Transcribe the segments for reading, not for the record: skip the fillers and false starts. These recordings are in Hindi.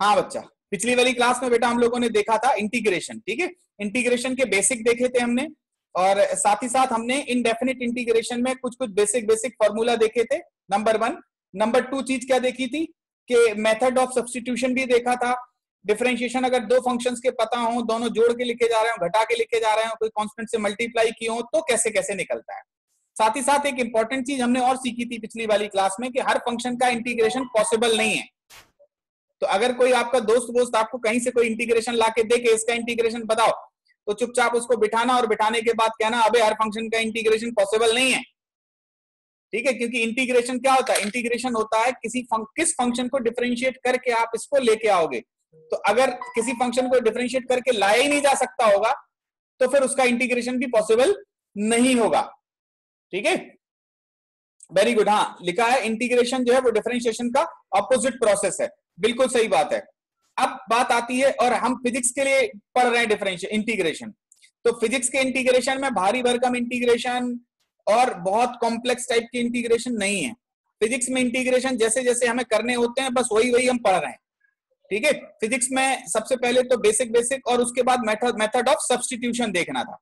हाँ बच्चा, पिछली वाली क्लास में बेटा हम लोगों ने देखा था इंटीग्रेशन, ठीक है, इंटीग्रेशन के बेसिक देखे थे हमने, और साथ ही साथ हमने इनडेफिनिट इंटीग्रेशन में कुछ कुछ बेसिक फॉर्मूला देखे थे, नंबर 1। नंबर 2 चीज क्या देखी थी कि मेथड ऑफ सब्स्टिट्यूशन भी देखा था। डिफरेंशिएशन अगर दो फंक्शंस के पता हो, दोनों जोड़ के लिखे जा रहे हो, घटा के लिखे जा रहे हो, कोई कांस्टेंट से मल्टीप्लाई किए हो, तो कैसे कैसे निकलता है। साथ ही साथ एक इंपॉर्टेंट चीज हमने और सीखी थी पिछली वाली क्लास में कि हर फंक्शन का इंटीग्रेशन पॉसिबल नहीं है। तो अगर कोई आपका दोस्त आपको कहीं से कोई इंटीग्रेशन लाके दे के इसका इंटीग्रेशन बताओ, तो चुपचाप उसको बिठाना और बिठाने के बाद कहना अबे हर फंक्शन का इंटीग्रेशन पॉसिबल नहीं है, ठीक है। क्योंकि इंटीग्रेशन क्या होता है, इंटीग्रेशन होता है किस फंक्शन को डिफरेंशिएट करके आप इसको लेके आओगे। तो अगर किसी फंक्शन को डिफरेंशिएट करके लाया ही नहीं जा सकता होगा तो फिर उसका इंटीग्रेशन भी पॉसिबल नहीं होगा, ठीक है। वेरी गुड, हाँ लिखा है इंटीग्रेशन जो है वो डिफरेंशिएशन का ऑपोजिट प्रोसेस है, बिल्कुल सही बात है। अब बात आती है, और हम फिजिक्स के लिए पढ़ रहे हैं डिफरेंशिएशन इंटीग्रेशन, तो फिजिक्स के इंटीग्रेशन में भारी भरकम इंटीग्रेशन और बहुत कॉम्प्लेक्स टाइप की इंटीग्रेशन नहीं है। फिजिक्स में इंटीग्रेशन जैसे जैसे हमें करने होते हैं बस वही हम पढ़ रहे हैं, ठीक है। फिजिक्स में सबसे पहले तो बेसिक और उसके बाद मेथड ऑफ सब्स्टिट्यूशन देखना था,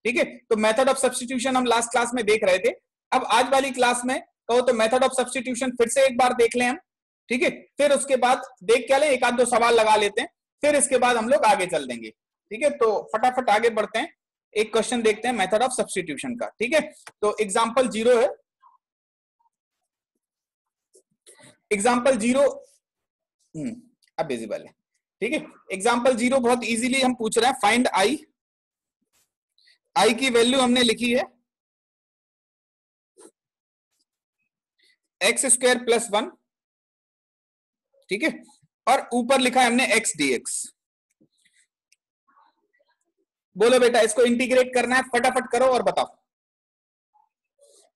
ठीक है। तो मेथड ऑफ सब्स्टिट्यूशन हम लास्ट क्लास में देख रहे थे। अब आज वाली क्लास में कहो तो मेथड ऑफ सब्स्टिट्यूशन फिर से एक बार देख लें हम, ठीक है। फिर उसके बाद देख क्या लें, एक आध दो सवाल लगा लेते हैं, फिर इसके बाद हम लोग आगे चल देंगे, ठीक है। तो फटाफट आगे बढ़ते हैं, एक क्वेश्चन देखते हैं मेथड ऑफ सब्स्टिट्यूशन का, ठीक है। तो एग्जांपल 0 है, एग्जांपल 0 अब विजिबल है, ठीक है। एग्जांपल 0 बहुत इजीली हम पूछ रहे हैं, फाइंड आई की वैल्यू हमने लिखी है x² + 1, ठीक है, और ऊपर लिखा है हमने x dx। बोलो बेटा इसको इंटीग्रेट करना है, फटाफट करो और बताओ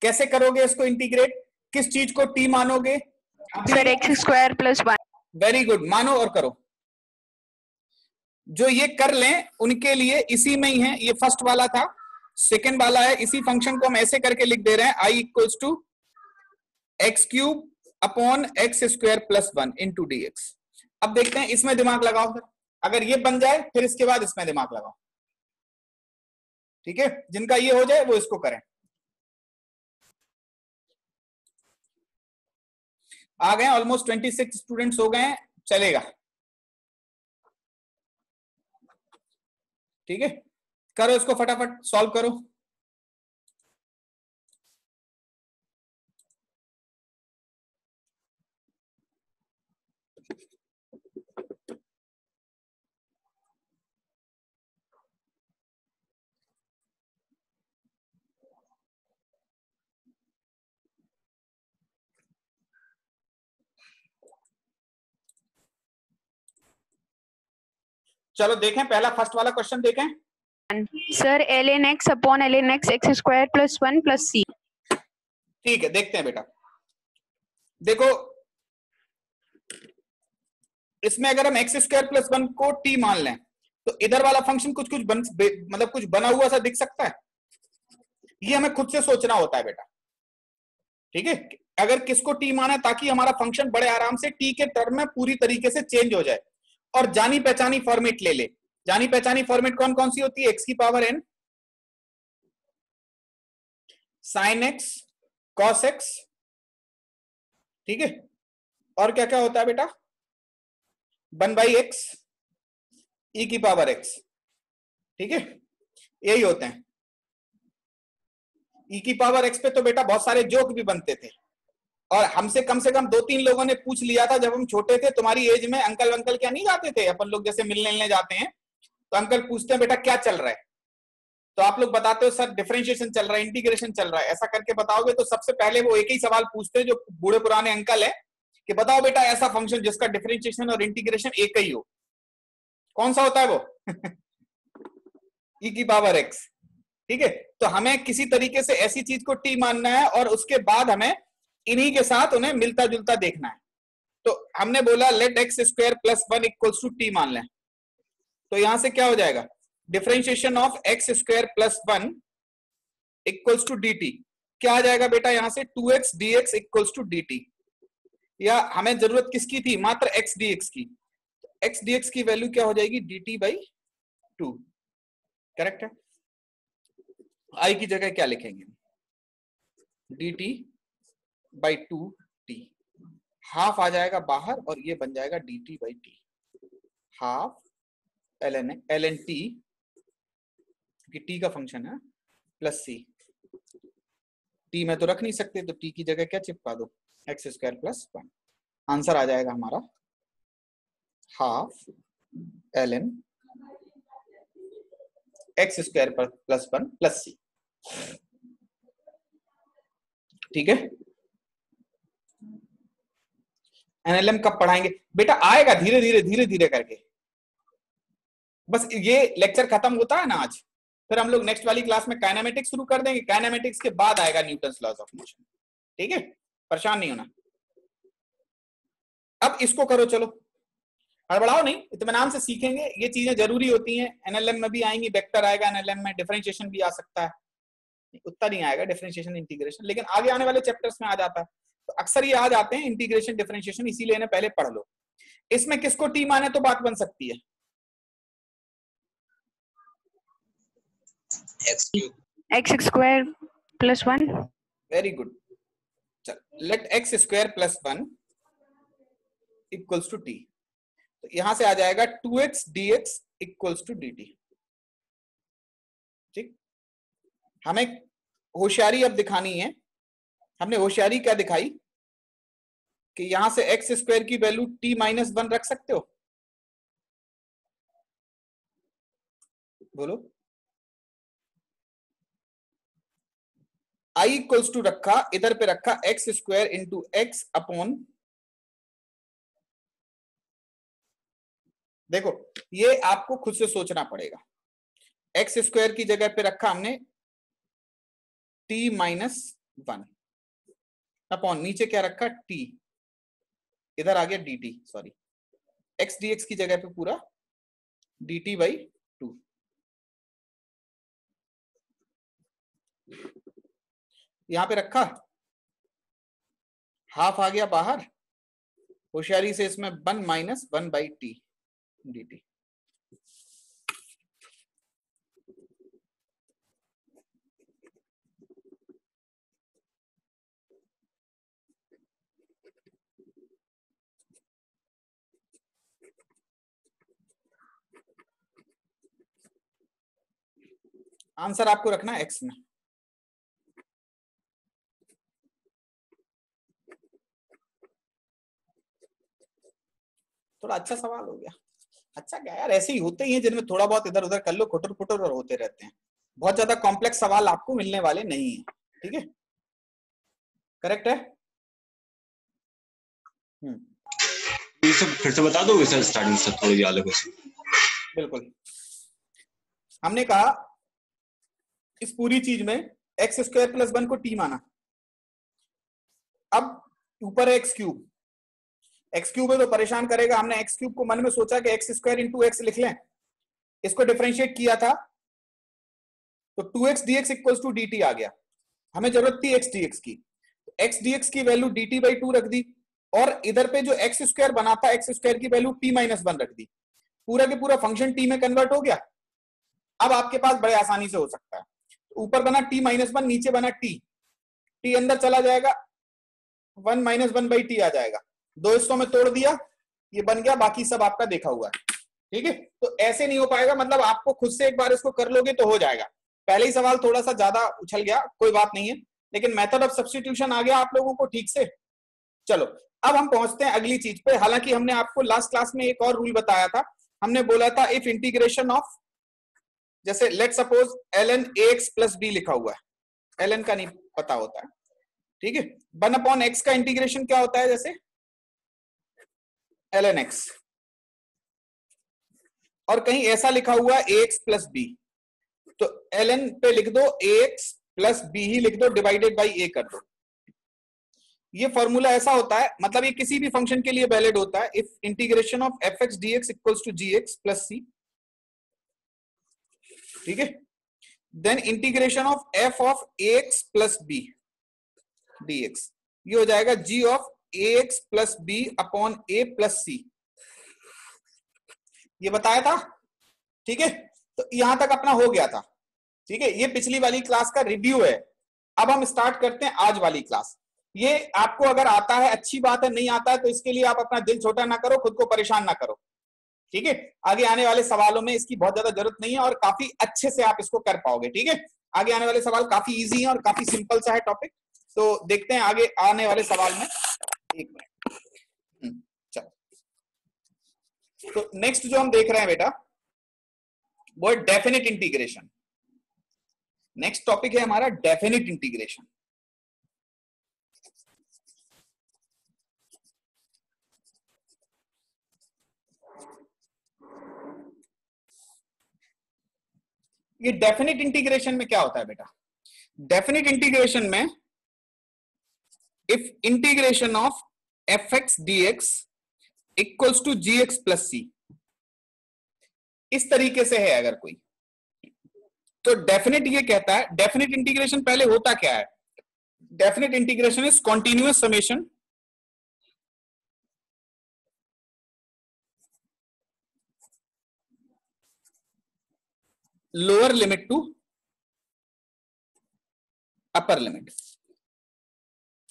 कैसे करोगे इसको इंटीग्रेट, किस चीज को t मानोगे? Sir x² + 1। वेरी गुड, मानो और करो। जो ये कर लें उनके लिए इसी में ही है, ये फर्स्ट वाला था, सेकंड वाला है, इसी फंक्शन को हम ऐसे करके लिख दे रहे हैं I = x³ / x² + 1 * dx। अब देखते हैं इसमें दिमाग लगाओ, फिर अगर ये बन जाए फिर इसके बाद इसमें दिमाग लगाओ, ठीक है। जिनका ये हो जाए वो इसको करें। आ गए, ऑलमोस्ट 26 स्टूडेंट्स हो गए हैं, चलेगा, ठीक है। करो इसको फटाफट सॉल्व करो। चलो देखें, पहला फर्स्ट वाला क्वेश्चन देखें। Sir ln x / ln x x² + 1 + c। ठीक है, देखते हैं बेटा। देखो इसमें अगर हम x² + 1 को t मान लें तो इधर वाला फंक्शन कुछ मतलब कुछ बना हुआ सा दिख सकता है, ये हमें खुद से सोचना होता है बेटा, ठीक है। अगर किसको t माना ताकि हमारा फंक्शन बड़े आराम से t के टर्म में पूरी तरीके से चेंज हो जाए और जानी पहचानी फॉर्मेट ले ले। जानी पहचानी फॉर्मेट कौन कौन सी होती है? x⁴n sin x cos x, ठीक है। और क्या क्या होता है बेटा? 1/x e⁻x, ठीक है, यही होते हैं। e⁻x पे तो बेटा बहुत सारे जोक भी बनते थे, और हमसे कम से कम 2-3 लोगों ने पूछ लिया था जब हम छोटे थे, तुम्हारी एज में अंकल वंकल क्या नहीं जाते थे, अपन लोग जैसे मिलने जाते हैं तो अंकल पूछते हैं बेटा क्या चल रहा है, तो आप लोग बताते हो सर डिफरेंशिएशन चल रहा है, इंटीग्रेशन चल रहा है, ऐसा करके बताओगे तो सबसे पहले वो एक ही सवाल पूछते हैं जो बूढ़े पुराने अंकल है कि बताओ बेटा ऐसा फंक्शन जिसका डिफरेंशिएशन और इंटीग्रेशन एक ही हो, कौन सा होता है वो? e⁻x, ठीक है। तो हमें किसी तरीके से ऐसी चीज को t मानना है और उसके बाद हमें इन्हीं के साथ उन्हें मिलता जुलता देखना है। तो हमने बोला लेट x² + 1 = t मान लें, तो यहां से क्या हो जाएगा? Differentiation of x² + 1 = dt। क्या आ जाएगा बेटा यहां से? 2x dx = dt। या हमें जरूरत किसकी थी? मात्र x dx की। एक्स डी एक्स की वैल्यू क्या हो जाएगी, d t by two. Correct है। आई की जगह क्या लिखेंगे, d t by two t, half आ जाएगा बाहर और ये बन जाएगा d t by t, half l n t कि टी का फंक्शन है प्लस सी, टी में तो रख नहीं सकते तो टी की जगह क्या चिपका दो, x square plus one. Answer आ जाएगा हमारा half l n x square plus one plus c. ठीक है। एनएलएम कब पढ़ाएंगे बेटा, आएगा धीरे धीरे धीरे धीरे करके, बस ये लेक्चर खत्म होता है ना आज, फिर हम लोग नेक्स्ट वाली क्लास में काइनेमेटिक्स शुरू कर देंगे, काइनेमेटिक्स के बाद आएगा न्यूटन्स लॉज ऑफ मोशन। ठीक है, परेशान नहीं होना। अब इसको करो, चलो हड़बड़ाओ नहीं, इत्मीनान से सीखेंगे, ये चीजें जरूरी होती हैं। एनएलएम में भी आएंगी, वेक्टर आएगा एनएलएम में, डिफरेंशिएशन भी आ सकता है, उतना नहीं आएगा डिफरेंशिएशन इंटीग्रेशन, लेकिन आगे आने वाले चैप्टर्स में आ जाता है। तो अक्सर ये आ जाते हैं इंटीग्रेशन डिफरेंशिएशन, इसीलिए इन्हें पहले पढ़ लो। इसमें किसको टी माने तो बात बन सकती है, x square plus one. Very good. चल, let x square plus one equals to t, तो यहां से आ जाएगा 2x dx equals to dt। ठीक, हमें होशियारी अब दिखानी है। हमने होशियारी क्या दिखाई कि यहां से एक्स स्क्वायर की वैल्यू t माइनस वन रख सकते हो, बोलो। आई इक्वल्स टू रखा, इधर पे रखा x square into x upon, देखो ये आपको खुद से सोचना पड़ेगा। एक्स स्क्वायर की जगह पे रखा हमने टी माइनस वन अपॉन, नीचे क्या रखा टी, इधर आ गया D T, sorry x d x की जगह पे पूरा डी टी बाई टू। यहां पे रखा, हाफ आ गया बाहर, होशियारी से इसमें one minus one by T D T. Answer आपको रखना है एक्स में। थोड़ा अच्छा सवाल हो गया। अच्छा क्या यार, ऐसे ही होते ही हैं जिनमें थोड़ा बहुत इधर उधर कर लो, खुटर खुटर और होते रहते हैं। बहुत ज्यादा कॉम्प्लेक्स सवाल आपको मिलने वाले नहीं है। ठीक है, करेक्ट है। ये सब फिर से बता दोगे सर, स्टार्टिंग से थोड़ी याद है कुछ? बिल्कुल, हमने कहा इस पूरी चीज में एक्स स्क्वायर प्लस वन को टी माना, अब ऊपर है एक्स क्यूब, एक्स क्यूब है तो परेशान करेगा, हमने एक्स क्यूब को मन में सोचा कि एक्स स्क्वायर इंटू एक्स लिख लें, इसको डिफरेंशिएट किया था तो 2x dx equals to dt आ गया। हमें जरूरत थी x dx की, तो x dx की वैल्यू dt बाई टू रख दी, और इधर पे जो एक्स स्क्वायर बना था एक्स स्क्वायर की वैल्यू t माइनस वन रख दी, पूरा के पूरा फंक्शन t में कन्वर्ट हो गया। अब आपके पास बड़े आसानी से हो सकता है, ऊपर बना t माइनस वन, नीचे बना t अंदर चला जाएगा, one minus one by t आ जाएगा, दो हिस्सों में तोड़ दिया, ये बन गया, बाकी सब आपका देखा हुआ है। ठीक है, तो ऐसे नहीं हो पाएगा, मतलब आपको खुद से एक बार इसको कर लोगे तो हो जाएगा। पहले ही सवाल थोड़ा सा ज्यादा उछल गया, कोई बात नहीं है, लेकिन मेथड ऑफ सब्स्टिट्यूशन आ गया आप लोगों को ठीक से। चलो अब हम पहुंचते हैं अगली चीज पे। हालांकि हमने आपको लास्ट क्लास में एक और रूल बताया था, हमने बोला था इफ इंटीग्रेशन ऑफ, जैसे let suppose ln ax plus b लिखा हुआ है, ln का नहीं पता होता है, ठीक है, वन अपॉन एक्स का इंटीग्रेशन क्या होता है, जैसे ln x, और कहीं ऐसा लिखा हुआ ax प्लस b, तो ln पे लिख दो ax प्लस b ही लिख दो, डिवाइडेड बाई a कर दो। ये फॉर्मूला ऐसा होता है, मतलब ये किसी भी फंक्शन के लिए वैलिड होता है, if integration of fx dx equals to gx plus c, ठीक है, then integration of f of ax plus b dx, ये हो जाएगा g of ax plus b upon a plus c। ये बताया था, ठीक है। तो यहां तक अपना हो गया था, ठीक है। ये पिछली वाली क्लास का रिव्यू है। अब हम स्टार्ट करते हैं आज वाली क्लास। ये आपको अगर आता है अच्छी बात है, नहीं आता है तो इसके लिए आप अपना दिल छोटा ना करो, खुद को परेशान ना करो, ठीक है। आगे आने वाले सवालों में इसकी बहुत ज्यादा जरूरत नहीं है और काफी अच्छे से आप इसको कर पाओगे, ठीक है। आगे आने वाले सवाल काफी इजी हैं और काफी सिंपल सा है टॉपिक। तो देखते हैं आगे आने वाले सवाल में। एक मिनट, चलो। तो नेक्स्ट जो हम देख रहे हैं बेटा वो है डेफिनिट इंटीग्रेशन। नेक्स्ट टॉपिक है हमारा डेफिनिट इंटीग्रेशन। ये डेफिनिट इंटीग्रेशन में क्या होता है बेटा? डेफिनिट इंटीग्रेशन में if integration of f x d x equals to g x plus c, इस तरीके से है अगर कोई, तो डेफिनिट ये कहता है, डेफिनिट इंटीग्रेशन पहले होता क्या है? Definite integration is continuous summation lower limit to upper limit,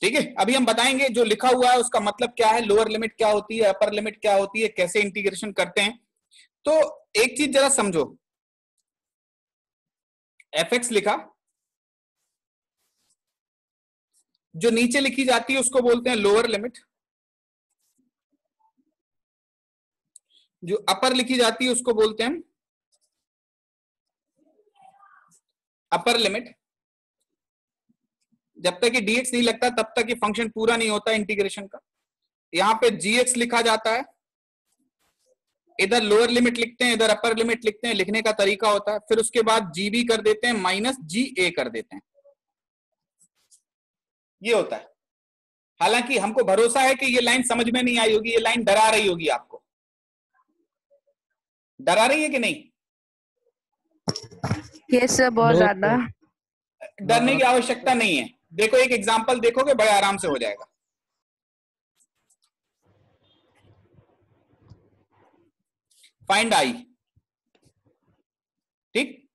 ठीक है। अभी हम बताएंगे जो लिखा हुआ है उसका मतलब क्या है, लोअर लिमिट क्या होती है, अपर लिमिट क्या होती है, कैसे इंटीग्रेशन करते हैं। तो एक चीज जरा समझो, एफ एक्स लिखा, जो नीचे लिखी जाती है उसको बोलते हैं लोअर लिमिट, जो अपर लिखी जाती है उसको बोलते हैं अपर लिमिट। जब तक ये dx नहीं लगता तब तक ये फंक्शन पूरा नहीं होता इंटीग्रेशन का। यहां पे gx लिखा जाता है, इधर लोअर लिमिट लिखते हैं, इधर अपर लिमिट लिखते हैं, लिखने का तरीका होता है। फिर उसके बाद gb कर देते हैं, माइनस ga कर देते हैं, ये होता है। हालांकि हमको भरोसा है कि ये लाइन समझ में नहीं आई होगी, ये लाइन डरा रही होगी आपको। डरा रही है कि नहीं? यस सर, बहुत ज्यादा। डरने की आवश्यकता नहीं है। देखो एक एग्जांपल देखोगे बड़े आराम से हो जाएगा। फाइंड आई, ठीक।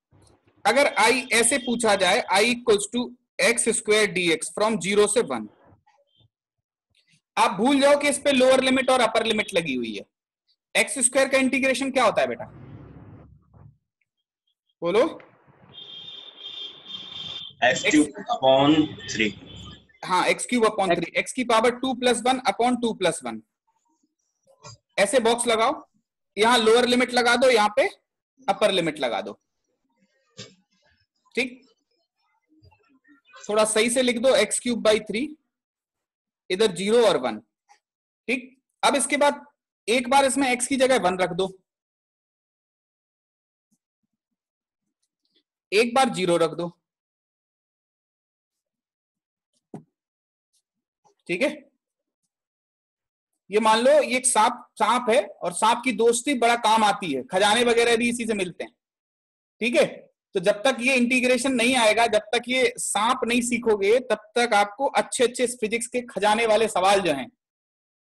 अगर आई ऐसे पूछा जाए, I equals to x square d x from 0 से 1, आप भूल जाओ कि इस पे लोअर लिमिट और अपर लिमिट लगी हुई है। एक्स स्क्वायर का इंटीग्रेशन क्या होता है बेटा? बोलो। X cube upon 3। हाँ, एक्स क्यूब अपॉन 3, एक्स की पावर 2 + 1 अपॉन 2 + 1। ऐसे बॉक्स लगाओ, यहां लोअर लिमिट लगा दो, यहां पे अपर लिमिट लगा दो, ठीक। थोड़ा सही से लिख दो, एक्स क्यूब बाई 3, इधर 0 और 1, ठीक। अब इसके बाद एक बार इसमें x की जगह 1 रख दो, एक बार 0 रख दो, ठीक है। ये मान लो ये एक सांप है और सांप की दोस्ती बड़ा काम आती है, खजाने वगैरह भी इसी से मिलते हैं, ठीक है। तो जब तक ये इंटीग्रेशन नहीं आएगा, जब तक ये सांप नहीं सीखोगे, तब तक आपको अच्छे अच्छे फिजिक्स के खजाने वाले सवाल जो हैं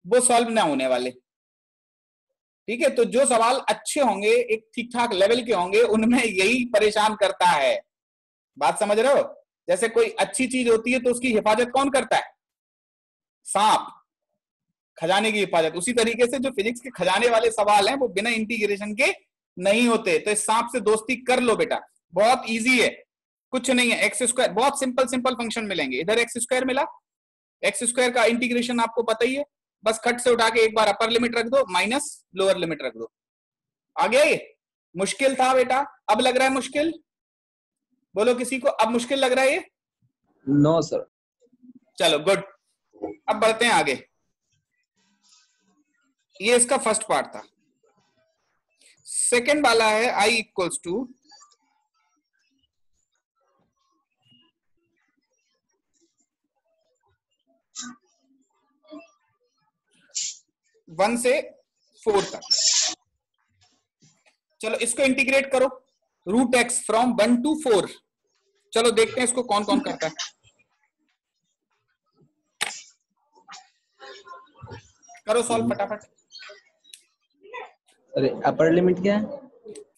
वो सॉल्व ना होने वाले, ठीक है। तो जो सवाल अच्छे होंगे, एक ठीक ठाक लेवल के होंगे, उनमें यही परेशान करता है। बात समझ रहे हो? जैसे कोई अच्छी चीज होती है तो उसकी हिफाजत कौन करता है? सांप, खजाने की हिफाजत। उसी तरीके से जो फिजिक्स के खजाने वाले सवाल हैं वो बिना इंटीग्रेशन के नहीं होते। तो इस सांप से दोस्ती कर लो बेटा, बहुत इजी है, कुछ नहीं है। एक्स स्क्वायर, बहुत सिंपल सिंपल फंक्शन मिलेंगे। इधर एक्स स्क्वायर मिला, एक्स स्क्वायर का इंटीग्रेशन आपको पता ही है, बस खट से उठा के एक बार अपर लिमिट रख दो, माइनस लोअर लिमिट रख दो, आ गया ये। मुश्किल था बेटा, अब लग रहा है मुश्किल? बोलो किसी को अब मुश्किल लग रहा है ये? No sir. चलो गुड, अब बढ़ते हैं आगे। ये इसका फर्स्ट पार्ट था। सेकेंड वाला है i इक्वल्स टू वन से 4 तक। चलो इसको इंटीग्रेट करो, रूट एक्स फ्रॉम 1 to 4। चलो देखते हैं इसको कौन कौन करता है। करो सॉल्व फटाफट। अरे अपर लिमिट क्या है?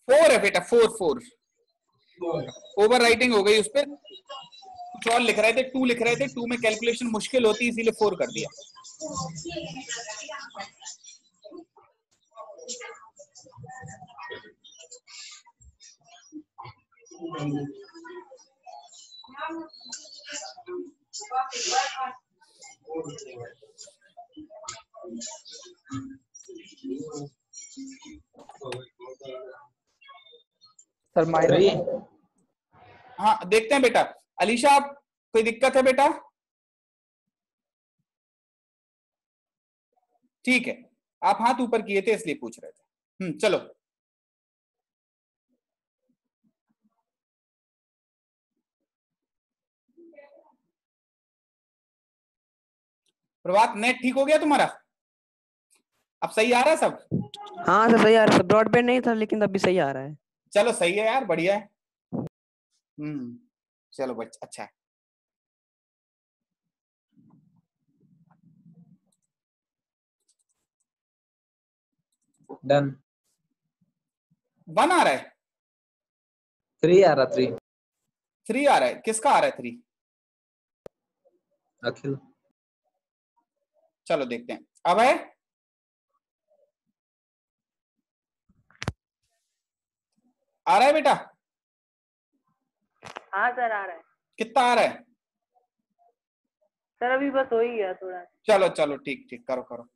4 है बेटा, 4 ओवर राइटिंग हो गई उस पर, कुछ और लिख रहे थे, 2 लिख रहे थे, 2 में कैलकुलेशन मुश्किल होती इसीलिए 4 कर दिया। Sir minus. हाँ देखते हैं बेटा। अलीशा, आप कोई दिक्कत है बेटा? ठीक है, आप हाथ ऊपर किए थे इसलिए पूछ रहे थे। चलो प्रभात, नेट ठीक हो गया तुम्हारा? अब सही आ रहा है सब? हाँ सर सही आ रहा है, ब्रॉडबैंड नहीं था लेकिन अभी सही आ रहा है। चलो सही है यार, बढ़िया है। चलो बच्चा, अच्छा है। डन। 1 आ रहा है? 3 आ रहा, 3 आ रहा है, किसका आ रहा है 3? अखिल। चलो देखते हैं, अब है आ रहा है बेटा? हाँ सर आ रहा है कितना आ रहा है? सर, अभी बस हो ही गया थोड़ा। चलो चलो ठीक ठीक, करो करो।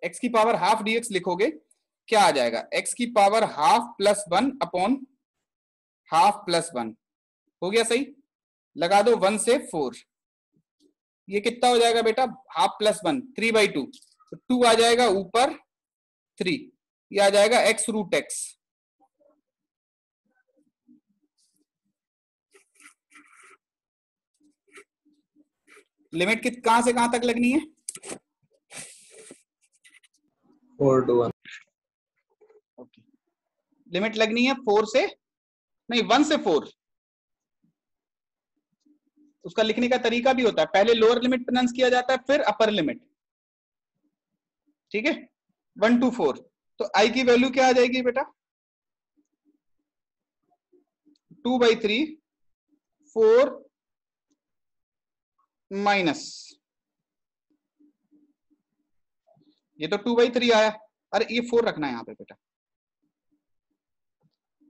x की पावर हाफ dx लिखोगे, क्या आ जाएगा? x की power half plus 1 upon half plus 1, हो गया सही? लगा दो 1 से 4, ये कितना हो जाएगा बेटा? हाफ प्लस 1 3/2, तो 2 आ जाएगा ऊपर 3, ये आ जाएगा x रूट x। लिमिट कहां से कहां तक लगनी है? 4 to 1। ओके, लिमिट लगनी है 4 से नहीं 1 से 4। उसका लिखने का तरीका भी होता है, पहले लोअर लिमिट प्रोनाउंस किया जाता है फिर अपर लिमिट, ठीक है? 1 to 4, तो आई की वैल्यू क्या आ जाएगी बेटा? 2/3 4 माइनस, ये तो 2/3 आया। अरे ये 4 रखना है यहाँ पे बेटा,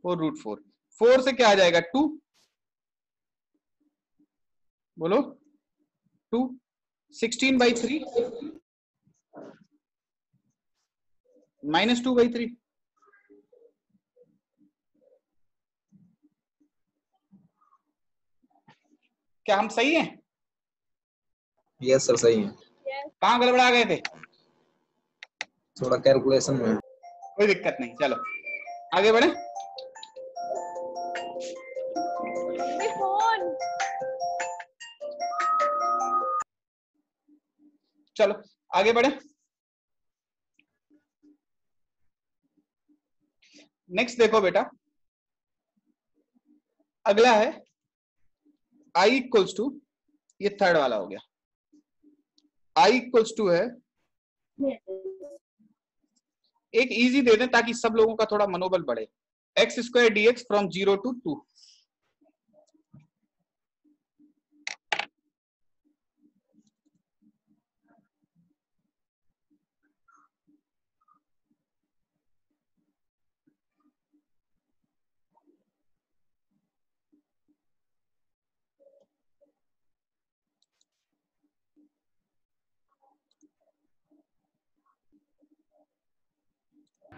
4√4, 4 से क्या आ जाएगा? 2, बोलो 2, 16/3 माइनस 2/3। क्या हम सही हैं? यस सर सही है। कहाँ गड़बड़ा गए थे? थोड़ा कैलकुलेशन में। कोई दिक्कत नहीं, चलो आगे बढ़े। चलो आगे बढ़े। नेक्स्ट देखो बेटा, अगला है i इक्वल्स टू, ये थर्ड वाला हो गया, i इक्वल्स टू है, एक इजी दे दें ताकि सब लोगों का थोड़ा मनोबल बढ़े, x² dx from 0 to 2।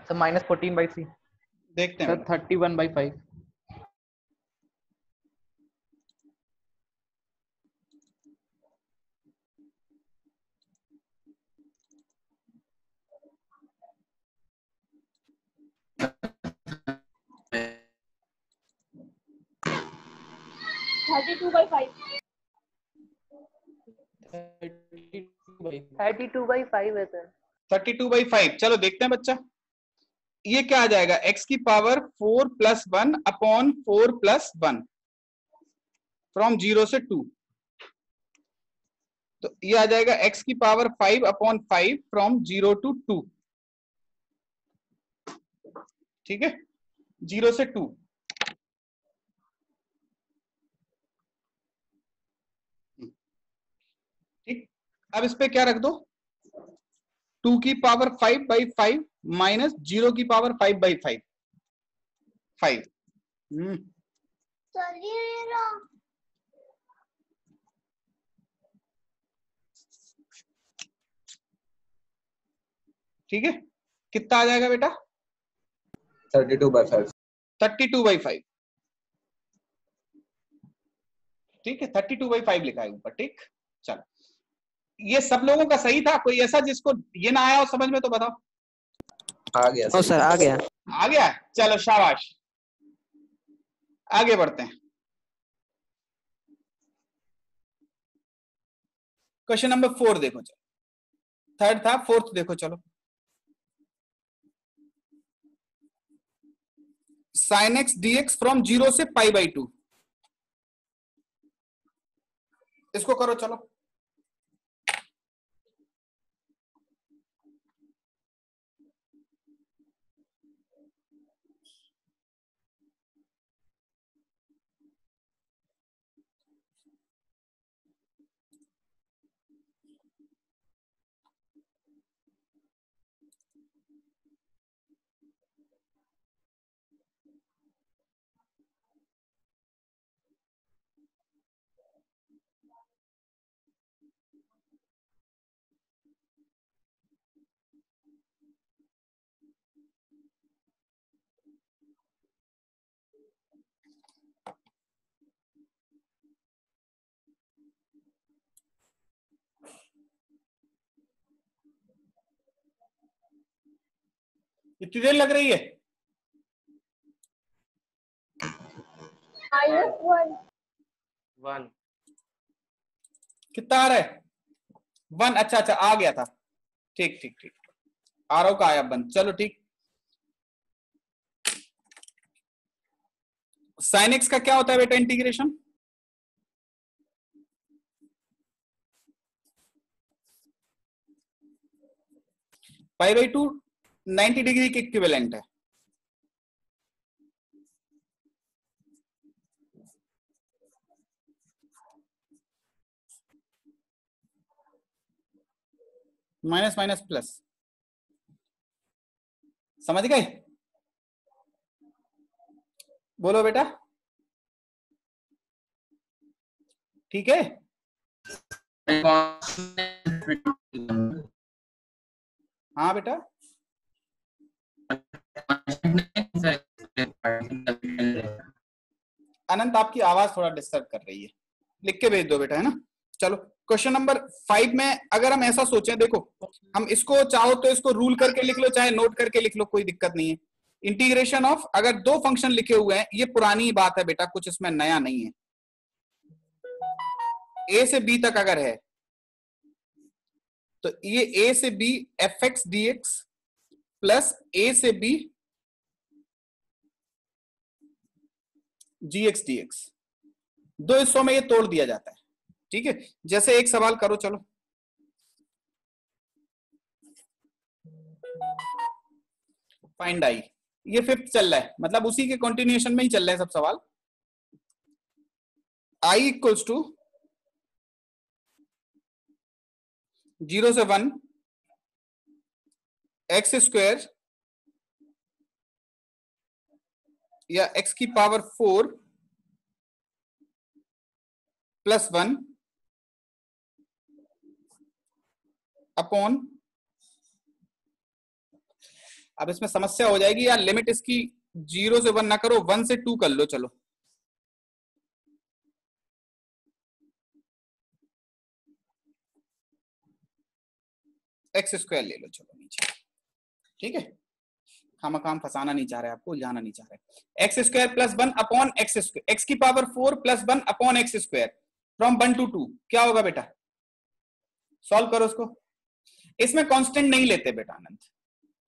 Sir -14/3। देखते हैं sir 31/5। Thirty two by five है सर। 32/5। चलो देखते हैं बच्चा, ये क्या आ जाएगा? x की पावर 4 + 1 अपॉन 4 + 1 फ्रॉम 0 से 2। तो ये आ जाएगा x की पावर 5/5 फ्रॉम 0 to 2। ठीक है, 0 से 2। ठीक, अब इस पे क्या रख दो, 2 की पावर 5/5 माइनस 0 की पावर 5/5 5। ठीक है, कितना आ जाएगा बेटा? 32/5। 32/5। ठीक है, 32/5 लिखा है ऊपर। ठीक, चलो ये सब लोगों का सही था? कोई ऐसा जिसको ये ना आया हो समझ में तो बताओ। आ गया ओ सर आ गया। आ गया, चलो शाबाश, आगे बढ़ते हैं। क्वेश्चन नंबर 4 देखो, चलो 3rd था, 4th देखो। चलो, sin x dx फ्रॉम 0 से π/2, इसको करो। चलो, इतनी देर लग रही है? वन कितना आ रहा है? 1। अच्छा अच्छा, आ गया था। ठीक ठीक ठीक, आरओ का आया बंद। चलो ठीक, साइन एक्स का क्या होता है बेटा इंटीग्रेशन? π/2 90 डिग्री के इक्विवेलेंट है। माइनस माइनस प्लस, समझ गए? बोलो बेटा, ठीक है? हाँ बेटा, अनंत आपकी आवाज थोड़ा डिस्टर्ब कर रही है, लिख के भेज दो बेटा, है ना? चलो क्वेश्चन नंबर 5 में अगर हम ऐसा सोचें, देखो हम इसको चाहो तो इसको रूल करके लिख लो, चाहे नोट करके लिख लो, कोई दिक्कत नहीं है। इंटीग्रेशन ऑफ, अगर 2 फंक्शन लिखे हुए हैं, ये पुरानी बात है बेटा, कुछ इसमें नया नहीं है। ए से बी तक अगर है तो ये ए से बी fx dx प्लस ए से बी gx dx, 2 हिस्सों में ये तोड़ दिया जाता है। ठीक है, जैसे एक सवाल करो, चलो फाइंड आई, ये 5th चल रहा है, मतलब उसी के कंटिन्यूएशन में ही चल रहे हैं सब सवाल। i इक्वल्स टू 0 से 1 x स्क्वायर या x की पावर 4 प्लस 1 अपॉन, अब इसमें समस्या हो जाएगी यार, लिमिट इसकी 0 से 1 ना करो, 1 से 2 कर लो। चलो एक्स स्क्वायर ले लो, चलो नीचे। ठीक है, खामखाम फंसाना नहीं चाह रहे, आपको उलझाना नहीं चाह रहे। X square plus 1 upon x square, x की power 4 plus 1 upon x square from 1 to 2, क्या होगा बेटा? सॉल्व करो उसको। इसमें कांस्टेंट नहीं लेते बेटा आनंद,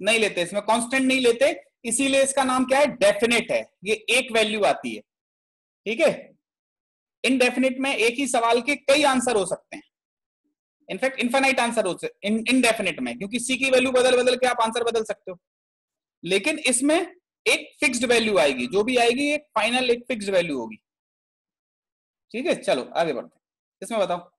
नहीं लेते, इसमें कांस्टेंट नहीं लेते, इसीलिए इसका नाम क्या है? डेफिनेट है। ये एक वैल्यू आती है। ठीक है, इनडेफिनेट में एक ही सवाल के कई आंसर हो सकते हैं। इनफैक्ट इनफाइनाइट आंसर हो सकता है इनडेफिनिट में, क्योंकि सी की वैल्यू बदल बदल के आप आंसर बदल सकते हो, लेकिन इसमें एक फिक्स्ड वैल्यू आएगी, जो भी आएगी एक फाइनल एक फिक्स्ड वैल्यू होगी। ठीक है, चलो आगे बढ़ते हैं, इसमें बताओ।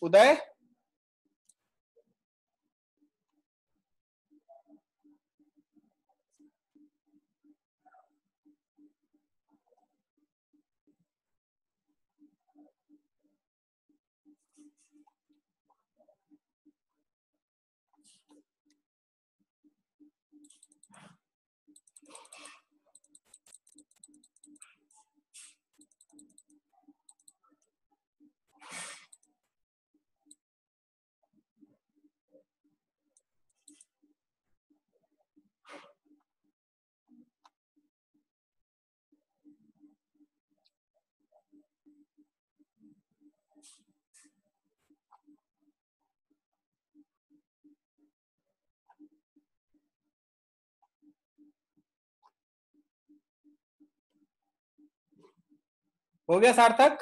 उदय, हो गया सार्थक?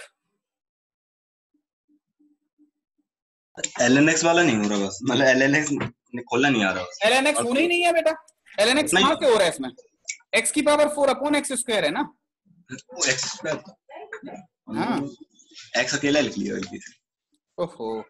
LNX वाला नहीं हो रहा बस, मतलब LNX खोलना नहीं आ रहा बस। LNX होना ही नहीं है बेटा, LNX नहीं। कहां से हो रहा है इसमें? x की पावर 4 अपॉन x स्क्वायर है ना। वो X हाँ, X अकेला लिख लिया गलती से। ओहो,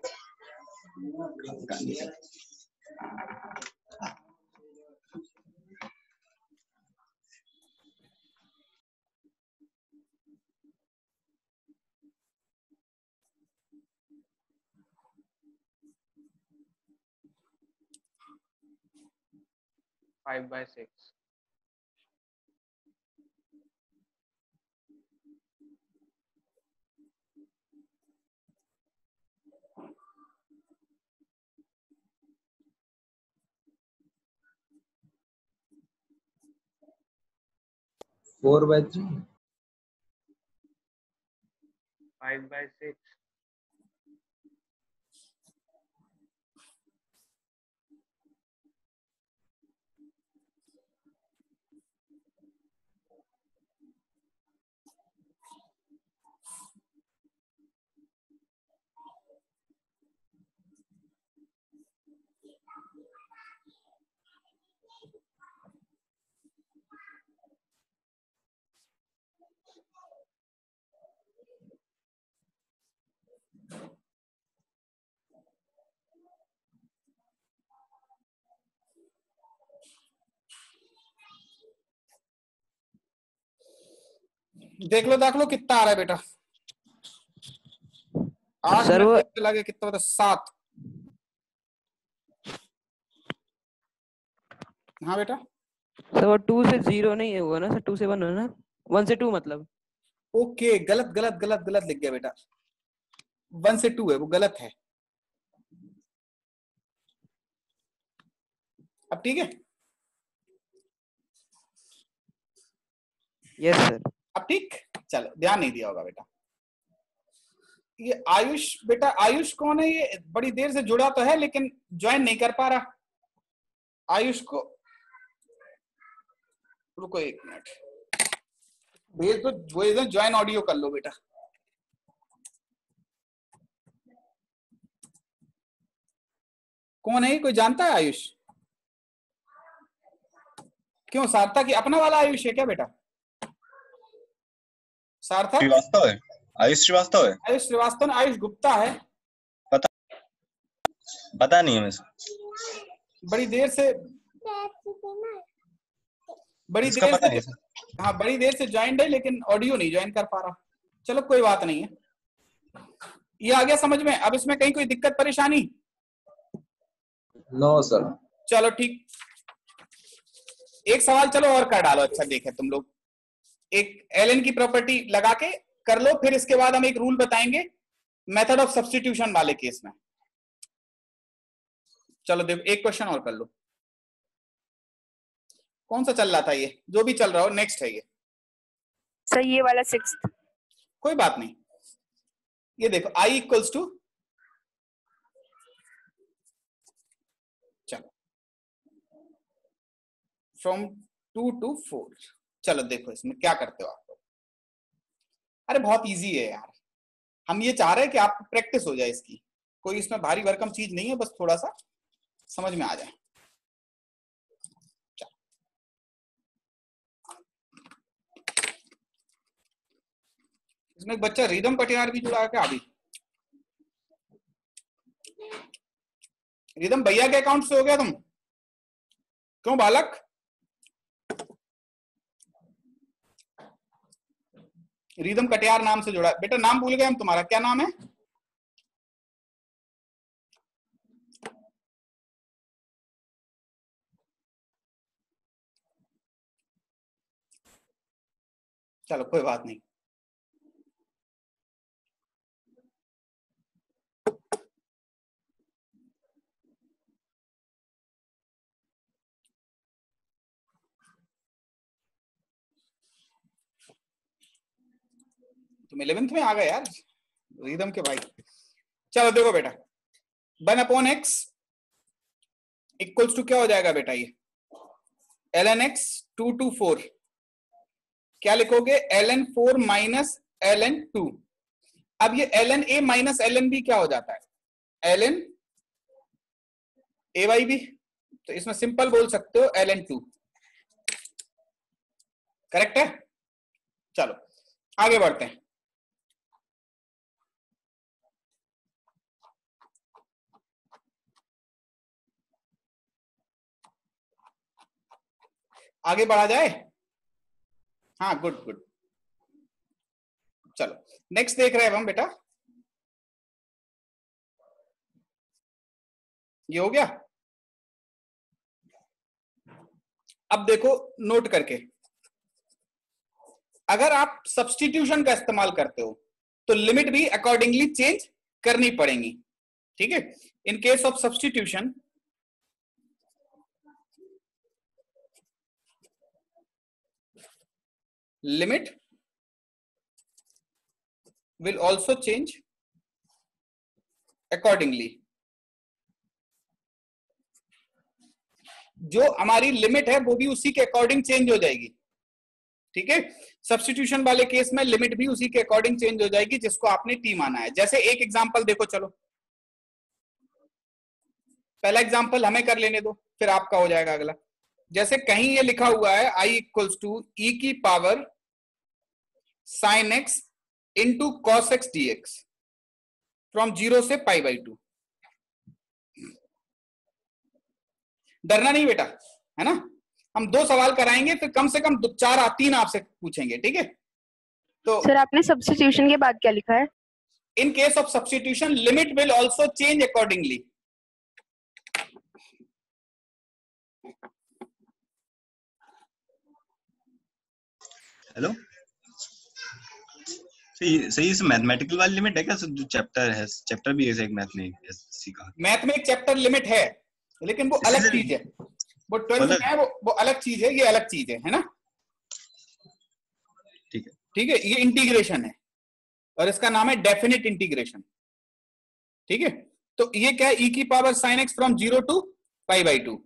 five by six. Four by three. 5 by 6। देख लो कितना आ रहा है बेटा। 8 सर वो मिनट लगे, कितना बता? 7। हाँ बेटा, सर वो 2 से 0 नहीं हुआ ना सर, 2 से 1 है ना, 1 से 2 मतलब। ओके, गलत गलत गलत गलत लिख गया बेटा, 1 से 2 है, वो गलत है। अब ठीक है? Yes sir. अब ठीक, चलो, ध्यान नहीं दिया होगा बेटा। ये आयुष, बेटा आयुष कौन है? ये बड़ी देर से जुड़ा तो है लेकिन ज्वाइन नहीं कर पा रहा। आयुष को रुको 1 मिनट, भेज दो, ज्वाइन ऑडियो कर लो बेटा। कौन है ये, कोई जानता है आयुष? क्यों, सार्थक की अपना वाला आयुष है क्या बेटा? सार्थक श्रीवास्तव है, आयुष श्रीवास्तव है। आयुष श्रीवास्तव ने, आयुष गुप्ता है। पता नहीं है मुझे। बड़ी देर से इसका पता नहीं सर। हाँ, बड़ी देर से ज्वाइन है लेकिन ऑडियो नहीं ज्वाइन कर पा रहा। चलो कोई बात नहीं है, ये आ गया समझ में। अब इसमें कहीं कोई दिक्कत परेशानी? No sir. चलो ठीक, एक सवाल चलो और कर डालो। अच्छा देखे तुम लोग, एक एलएन की प्रॉपर्टी लगा के कर लो, फिर इसके बाद हम एक रूल बताएंगे मेथड ऑफ सब्स्टिट्यूशन वाले केस में। चलो देखो, एक क्वेश्चन और कर लो। कौन सा चल रहा था? ये जो भी चल रहा हो, नेक्स्ट है ये सर ये वाला 6th। कोई बात नहीं, ये देखो I इक्वल्स टू, चलो फ्रॉम 2 to 4। चलो देखो इसमें क्या करते हो आप लोग। अरे बहुत इजी है यार, हम ये चाह रहे हैं कि आपको प्रैक्टिस हो जाए इसकी, कोई इसमें भारी भरकम चीज नहीं है, बस थोड़ा सा समझ में आ जाए। इसमें एक बच्चा रिदम कटियार भी जुड़ा है क्या? अभी रिदम भैया के अकाउंट से हो गया तुम? क्यों बालक? रिदम कटियार नाम से जुड़ा है बेटा, नाम भूल गए हम तुम्हारा, क्या नाम है? चलो कोई बात नहीं, तुम 11th में आ गए यार रिदम के भाई। चलो देखो बेटा, 1/x इक्वल्स टू क्या हो जाएगा बेटा, ये ln x 2 to 4, क्या लिखोगे? ln 4 minus ln 2। अब ये ln a minus ln b क्या हो जाता है? ln a by b, तो इसमें सिंपल बोल सकते हो ln 2, करेक्ट है? चलो आगे बढ़ते हैं। आगे बढ़ा जाए? हाँ गुड गुड। चलो नेक्स्ट देख रहे हैं हम बेटा, ये हो गया। अब देखो नोट करके, अगर आप सब्स्टिट्यूशन का इस्तेमाल करते हो तो लिमिट भी अकॉर्डिंगली चेंज करनी पड़ेगी, ठीक है? In case of substitution limit will also change accordingly। जो हमारी लिमिट है वो भी उसी के अकॉर्डिंग चेंज हो जाएगी, ठीक है? सब्स्टिट्यूशन वाले केस में लिमिट भी उसी के अकॉर्डिंग चेंज हो जाएगी जिसको आपने टी माना है। जैसे एक एग्जांपल देखो, चलो पहला एग्जांपल हमें कर लेने दो, फिर आपका हो जाएगा अगला। जैसे कहीं ये लिखा हुआ है I इक्वल्स टू e की power sin x into cos x dx from 0 से π/2। डरना नहीं बेटा, है ना? हम 2 सवाल कराएंगे, फिर कम से कम 3 आपसे पूछेंगे, ठीक है? तो सर आपने सब्स्टिट्यूशन के बाद क्या लिखा है? In case of substitution limit will also change accordingly. Hello, सही इस मैथमेटिकल वाली लिमिट है क्या? जो चैप्टर है, चैप्टर भी है एक मैथ में सीखा। मैथ में एक चैप्टर लिमिट है, लेकिन वो अलग चीज है। वो 12th में है, वो अलग चीज है, ये अलग चीज है ना? ठीक है, ठीक है, ये इंटीग्रेशन है और इसका नाम है डेफिनेट इंटीग्रेशन, ठीक है? तो ये क्या है? e की power sin x from 0 to π/2।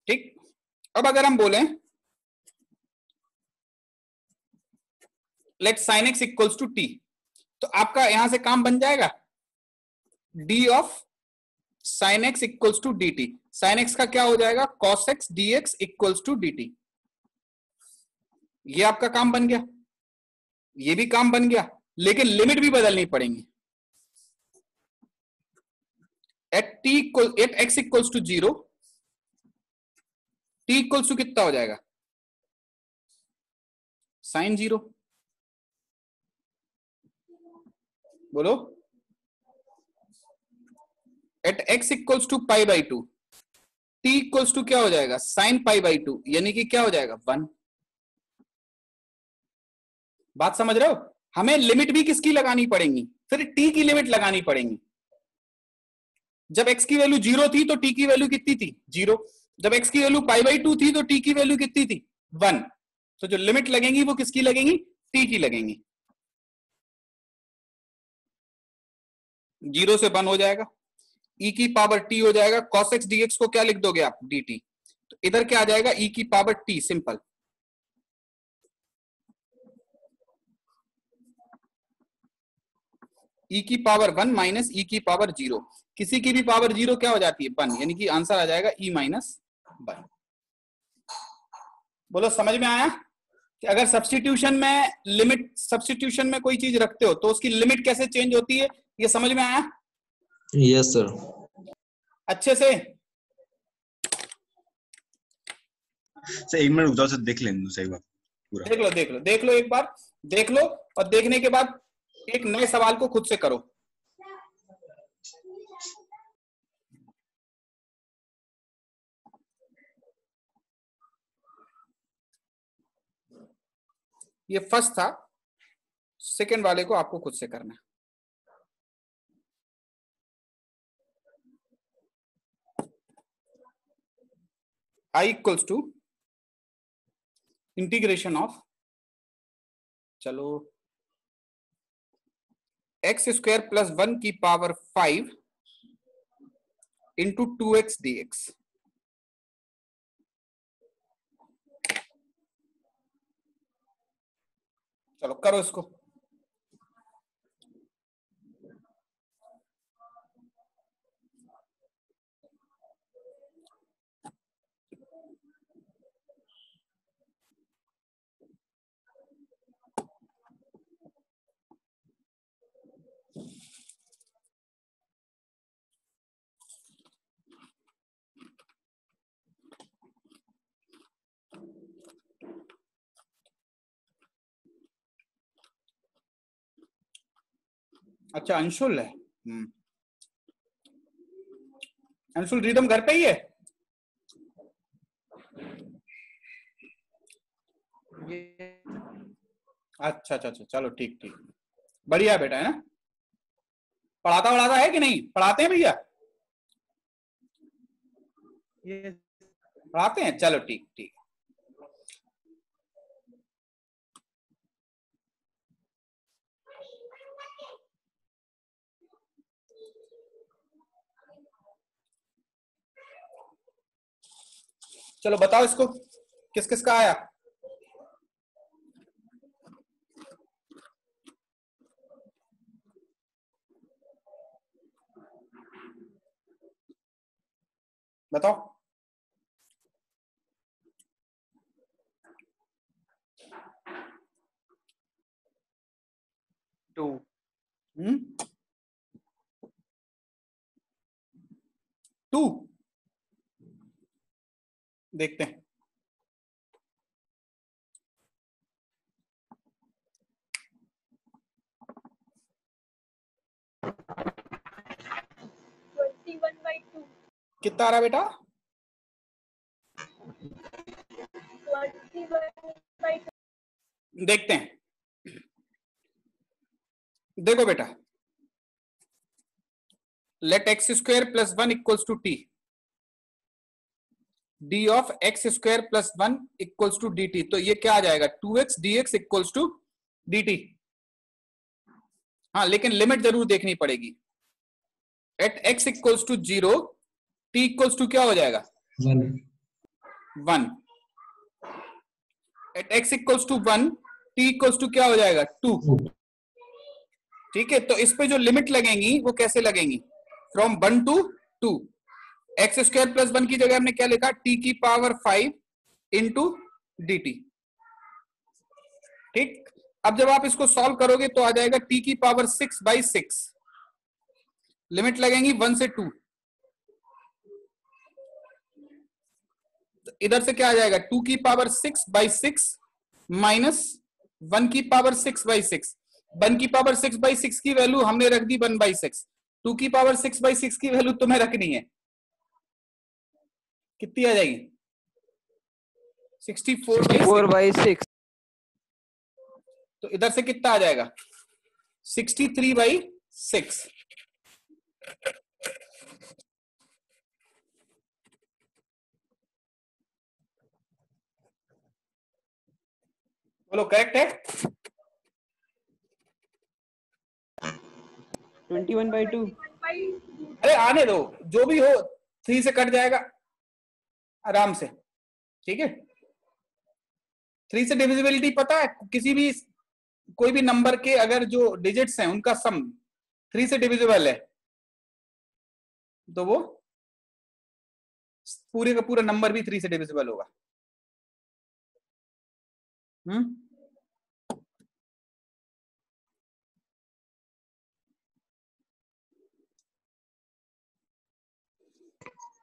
ठीक, अब अगर हम बोलें let sin x equals to t, तो आपका यहां से काम बन जाएगा d of sin x equals to dt। sin x का क्या हो जाएगा? cos x dx equals to dt। ये आपका काम बन गया, ये भी काम बन गया, लेकिन लिमिट भी बदलनी पड़ेगी। At x equals to 0, t equals to कितना हो जाएगा? sin 0। बोलो, at x equals to π/2, t equals to क्या हो जाएगा? sin π/2, यानी कि क्या हो जाएगा? 1। बात समझ रहे हो? हमें लिमिट भी किसकी लगानी पड़ेगी? फिर t की लिमिट लगानी पड़ेगी। जब x की वैल्यू 0 थी तो t की वैल्यू कितनी थी? 0। जब x की वैल्यू π/2 थी तो t की वैल्यू कितनी थी? 1। तो जो लिमिट लगेंगी वो किसकी लगेंगी, टी की लगेंगी। 0 से 1 हो जाएगा, e की पावर t हो जाएगा, cos x dx को क्या लिख दोगे आप, dt। तो इधर क्या आ जाएगा, e की पावर t, सिंपल। e की पावर 1 माइनस e की पावर 0, किसी की भी पावर 0 क्या हो जाती है, 1, यानी कि आंसर आ जाएगा e माइनस 1। बोलो समझ में आया कि अगर सब्स्टिट्यूशन में लिमिट, सब्स्टिट्यूशन में कोई चीज रखते हो तो उसकी लिमिट कैसे चेंज होती है, ये समझ में आया? Yes sir. अच्छे से। सर 1 मिनट रुक जाओ सर, देख लेने दो सही बात पूरा। देख लो देख लो देख लो, एक बार देख लो, और देखने के बाद एक नए सवाल को खुद से करो। ये फर्स्ट था, सेकंड वाले को आपको खुद से करना है। I equals to integration of, चलो, एक्स स्क्वायर प्लस 1 की पावर 5 इंटू 2x dx। चलो करो इसको। अच्छा अंशुल है, अंशुल रिदम घर पे ही है? अच्छा अच्छा अच्छा, चलो ठीक ठीक, बढ़िया बेटा, है ना? पढ़ाता वढ़ाता है कि नहीं, पढ़ाते हैं भैया? पढ़ाते हैं, चलो ठीक ठीक। चलो बताओ इसको, किस किस का आया? बताओ। टू। टू, देखते हैं। कितना आ रहा बेटा? 21/2। देखते हैं, देखो बेटा, let x square plus 1 equals to t, d of x square plus 1 equals to d t. तो ये क्या आ जाएगा, 2x dx equals to d t. हाँ लेकिन लिमिट जरूर देखनी पड़ेगी। At x equals to 0, t equals to क्या हो जाएगा, 1। At x equals to 1, t equals to क्या हो जाएगा, 2। ठीक है, तो इस पे जो लिमिट लगेंगी वो कैसे लगेंगी, from 1 to 2। X square plus 1 की जगह हमने क्या लिखा, t की पावर 5 इंटू डी टी। ठीक, अब जब आप इसको सॉल्व करोगे तो आ जाएगा t की पावर 6/6, लिमिट लगेंगी 1 से 2। इधर से क्या आ जाएगा, 2 की पावर 6/6 माइनस 1 की पावर 6/6। 1 की पावर 6/6 की वैल्यू हमने रख दी 1/6, 2 की पावर 6/6 की वैल्यू तुम्हें रखनी है, कितनी आ जाएगी, 64/6। तो इधर से कितना आ जाएगा, 63/6। बोलो करेक्ट है? 21/2। अरे आने दो, जो भी हो 3 से कट जाएगा आराम से, ठीक है। 3 से डिविजिबिलिटी पता है, किसी भी कोई भी नंबर के अगर जो डिजिट्स हैं उनका सम 3 से डिविजिबल है तो वो पूरे का पूरा नंबर भी 3 से डिविजिबल होगा।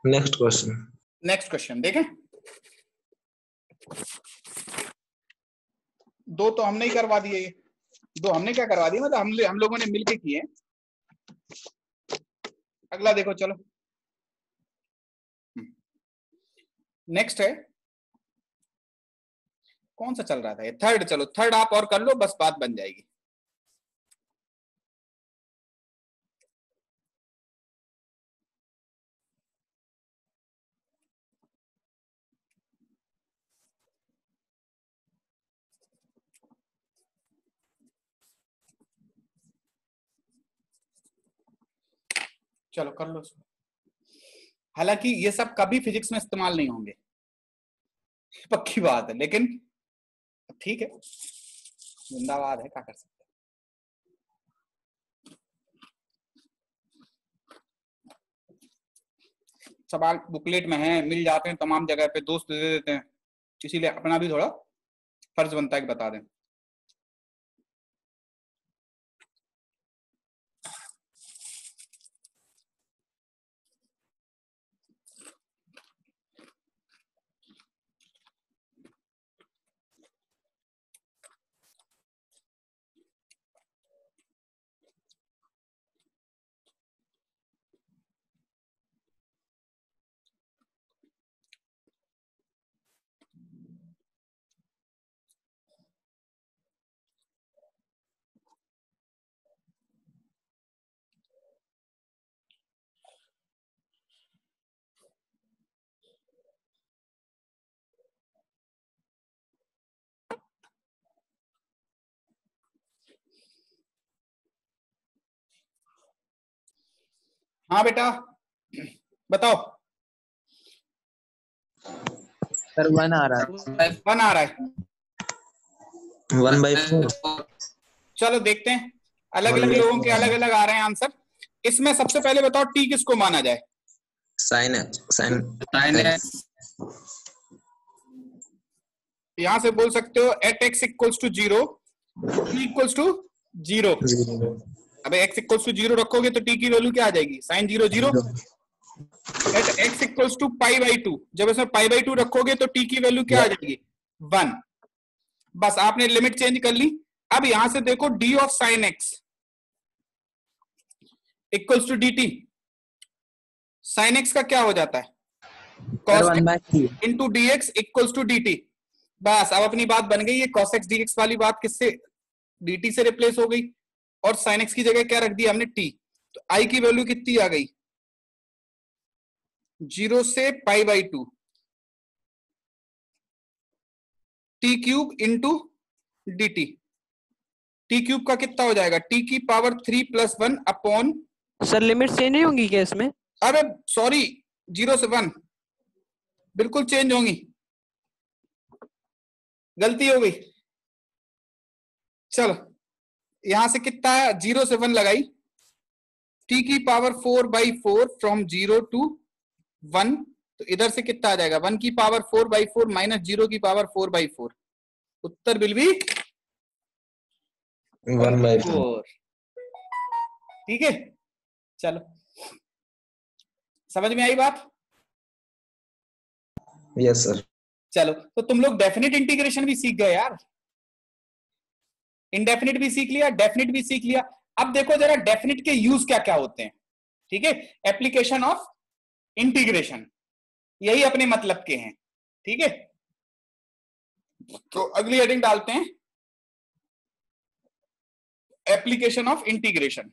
Next question. नेक्स्ट क्वेश्चन देखें। दो तो हमने ही करवा दिए, ये दो हमने क्या करवा दिया, मतलब हम लोगों ने मिलके किए। अगला देखो चलो। नेक्स्ट है, कौन सा चल रहा था ये? थर्ड। चलो थर्ड आप और कर लो, बस बात बन जाएगी। चलो कर लो। हालांकि ये सब कभी फिजिक्स में इस्तेमाल नहीं होंगे, पक्की बात है, लेकिन ठीक है, जिंदाबाद है, क्या कर सकते हैं। सवाल बुकलेट में है, मिल जाते हैं तमाम जगह पे, दोस्त दे देते हैं, इसीलिए अपना भी थोड़ा फर्ज बनता है कि बता दें। हाँ बेटा बताओ। सर 1 आ रहा है। 1 आ रहा है। 1/4। चलो देखते हैं, अलग अलग लोगों के अलग अलग आ रहे हैं आंसर। इसमें सबसे पहले बताओ टी किसको माना जाए? Sine x. यहां से बोल सकते हो at x equals to 0, t equals to 0। अब एक्स इक्वल्स टू 0 रखोगे तो टी की वैल्यू क्या आ जाएगी? Sine 0 0। At x equals to π/2, जब इसमें π/2 रखोगे तो टी की वैल्यू क्या आ जाएगी? 1। बस आपने लिमिट चेंज कर ली। अब यहां से देखो d of sine x equals to d t. Sine x का क्या हो जाता है? cos x into d x equals to d t. बस अब अपनी बात बन गई। ये cos x dx वाली बात किससे, dt से रिप्लेस हो गई, और sin x की जगह क्या रख दिया हमने? t। तो i की वैल्यू कितनी आ गई? 0 से π/2 t cube into D T. T cube का कितना हो जाएगा? t की power 3 + 1 upon, sir limit change नहीं होंगी क्या इसमें? अरे सॉरी, 0 से 1 बिल्कुल चेंज होंगी, गलती हो गई। चलो यहां से कितना है? 0 से 1 लगाई, t की पावर 4/4 फ्रॉम 0 to 1, तो इधर से कितना आ जाएगा? 1 की पावर 4/4 माइनस 0 की पावर 4/4। Uttar will be 1/4। ठीक है, चलो समझ में आई बात? Yes sir. चलो तो तुम लोग डेफिनेट इंटीग्रेशन भी सीख गए यार, इनडेफिनिट भी सीख लिया, डेफिनिट भी सीख लिया। अब देखो जरा डेफिनिट के यूज क्या क्या होते हैं, ठीक है? एप्लीकेशन ऑफ इंटीग्रेशन, यही अपने मतलब के हैं, ठीक है? तो अगली हेडिंग डालते हैं, एप्लीकेशन ऑफ इंटीग्रेशन।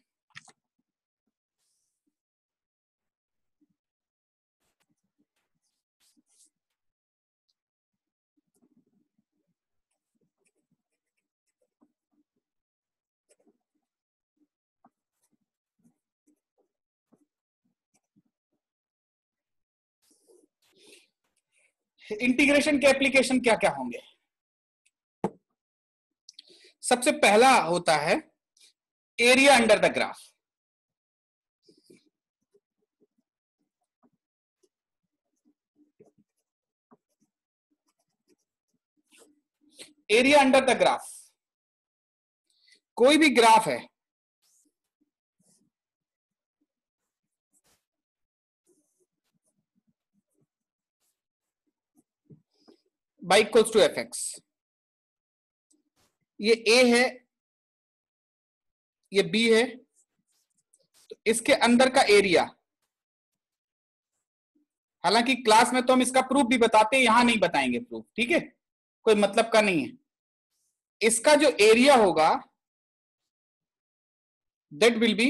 इंटीग्रेशन के एप्लीकेशन क्या क्या होंगे? सबसे पहला होता है area under the graph. Area under the graph, कोई भी ग्राफ है, y equals to f x, ये a है, ये b है, तो इसके अंदर का एरिया, हालांकि क्लास में तो हम इसका प्रूफ भी बताते हैं, यहां नहीं बताएंगे प्रूफ, ठीक है, कोई मतलब का नहीं है। इसका जो एरिया होगा that will be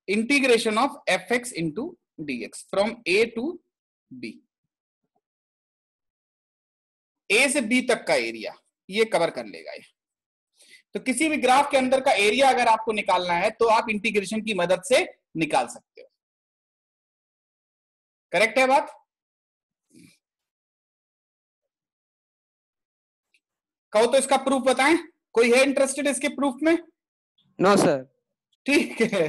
integration of f x into d x from a to b. A से बी तक का एरिया ये कवर कर लेगा ये। तो किसी भी ग्राफ के अंदर का एरिया अगर आपको निकालना है तो आप इंटीग्रेशन की मदद से निकाल सकते हो। करेक्ट है बात? कहो तो इसका प्रूफ बताएं, कोई है इंटरेस्टेड इसके प्रूफ में? No sir. ठीक है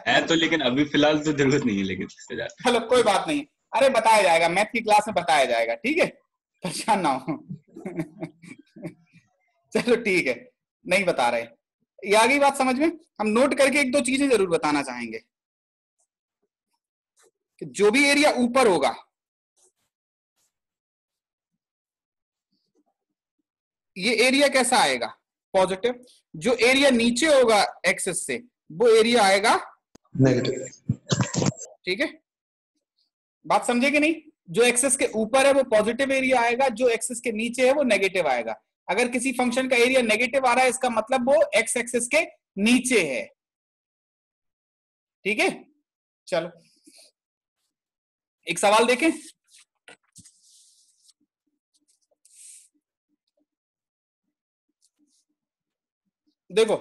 है तो, लेकिन अभी फिलहाल तो जरूरत नहीं है, लेकिन इससे ज्यादा। चलो कोई बात नहीं, अरे बताया जाएगा, मैथ की क्लास में बताया जाएगा, ठीक है, परेशान ना हो चलो ठीक है, नहीं बता रहे, ये आ गई बात समझ में। हम नोट करके एक दो चीजें जरूर बताना चाहेंगे कि जो भी एरिया ऊपर होगा, ये एरिया कैसा आएगा? पॉजिटिव। जो एरिया नीचे होगा एक्सिस से, वो एरिया आएगा नेगेटिव। ठीक है, बात समझे कि नहीं? जो एक्सिस के ऊपर है वो पॉजिटिव एरिया आएगा, जो एक्सिस के नीचे है वो नेगेटिव आएगा। अगर किसी फंक्शन का एरिया नेगेटिव आ रहा है, इसका मतलब वो एक्स एक्सिस के नीचे है, ठीक है। चलो एक सवाल देखें। देखो,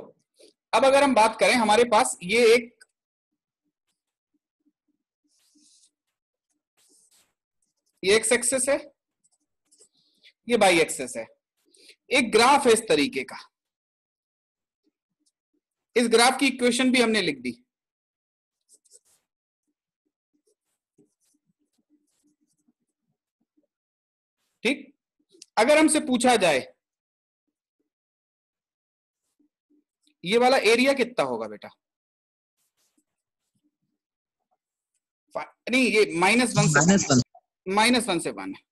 अब अगर हम बात करें, हमारे पास ये एक्स एक्सिस है, ये वाई एक्सिस है, एक ग्राफ है इस तरीके का। इस ग्राफ की इक्वेशन भी हमने लिख दी, ठीक। अगर हमसे पूछा जाए ये वाला एरिया कितना होगा बेटा? नहीं, ये -1 से -1 से 1 है।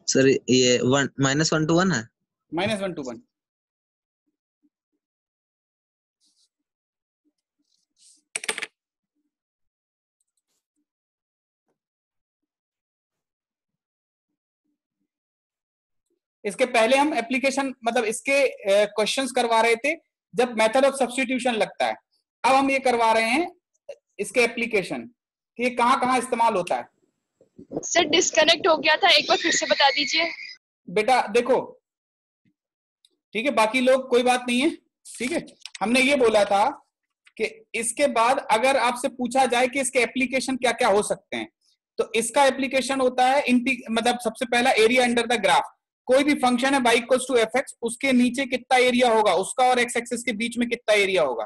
सर ये -1 to 1 है। -1 to 1। इसके पहले हम एप्लीकेशन, मतलब इसके क्वेश्चंस करवा रहे थे जब मेथड ऑफ सब्स्टिट्यूशन लगता है। अब हम ये करवा रहे हैं इसके एप्लीकेशन कि ये कहां कहां इस्तेमाल होता है। सर डिस्कनेक्ट हो गया था, एक बार फिर से बता दीजिए। बेटा देखो, ठीक है, बाकी लोग कोई बात नहीं है, ठीक है। हमने ये बोला था कि इसके बाद अगर आपसे पूछा जाए कि इसके एप्लीकेशन क्या क्या हो सकते हैं, तो इसका एप्लीकेशन होता है मतलब सबसे पहला एरिया अंडर द ग्राफ। कोई भी फंक्शन है y equals to f x, उसके नीचे कितना एरिया होगा, उसका और एक्स एक्सिस के बीच में कितना एरिया होगा,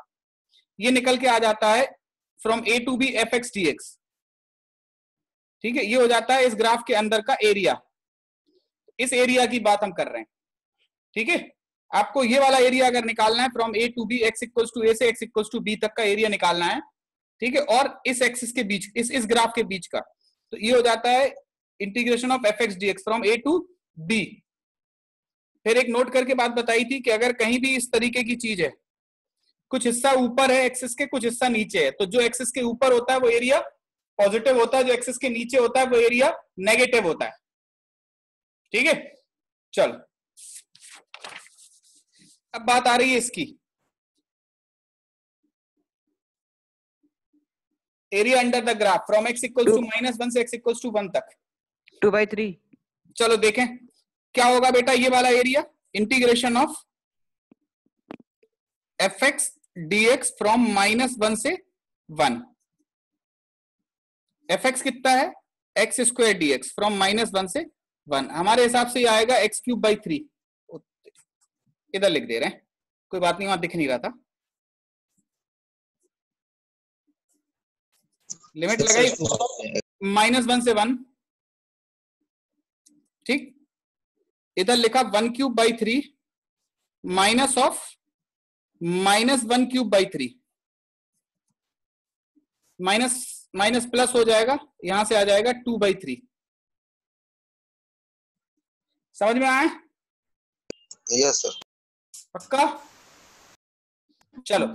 ये निकल के आ जाता है from a to b f x d x, ठीक है। ये हो जाता है इस ग्राफ के अंदर का एरिया। इस एरिया की बात हम कर रहे हैं, ठीक है। आपको ये वाला एरिया अगर निकालना है, from a to b x equals to a से एक्स इक्वल्स टू बी तक का एरिया निकालना है, ठीक है, और इस एक्सिस के बीच, इस ग्राफ के बीच का, तो ये हो जाता है integration of f x d x from a to b. फिर एक नोट करके बात बताई थी कि अगर कहीं भी इस तरीके की चीज है, कुछ हिस्सा ऊपर है एक्सिस के, कुछ हिस्सा नीचे है, तो जो एक्सिस के ऊपर होता है वो एरिया पॉजिटिव होता है, जो एक्सिस के नीचे होता है वो एरिया नेगेटिव होता है, ठीक है। चलो अब बात आ रही है इसकी, area under the graph from x equals to -1 से x इक्वल्स टू 1 तक 2/3। चलो देखें क्या होगा बेटा, ये वाला area integration of fx dx from -1 से 1। fx कितना है, x स्क्वायर dx फ्रॉम -1 से 1। हमारे हिसाब से ये आएगा x³ 3। इधर लिख दे रहे हैं, कोई बात नहीं, वहां दिख नहीं रहा था। लिमिट लगाई -1 से 1, ठीक। इधर लिखा 1³ 3 माइनस ऑफ -1³ 3, माइनस प्लस हो जाएगा, यहां से आ जाएगा 2/3। समझ में आया? Yes sir. पक्का? चलो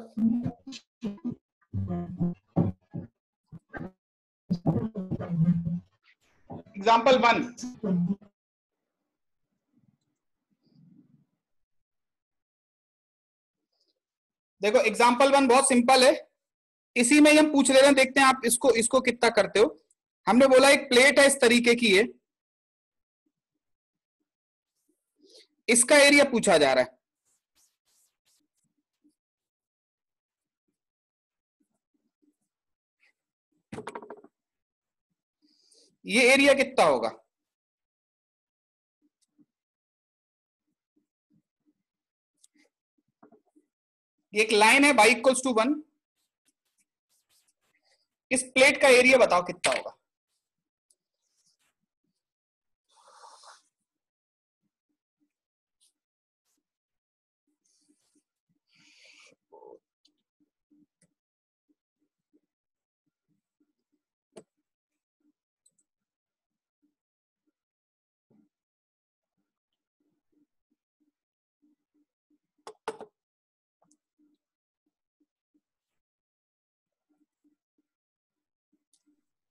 एग्जाम्पल 1। देखो एग्जाम्पल 1 बहुत सिंपल है, इसी में ही हम पूछ ले रहे हैं, देखते हैं आप इसको कितना करते हो। हमने बोला एक प्लेट है इस तरीके की है, इसका एरिया पूछा जा रहा है। ये एरिया कितना होगा? ये एक लाइन है y इक्वल्स टू 1, इस प्लेट का एरिया बताओ कितना होगा?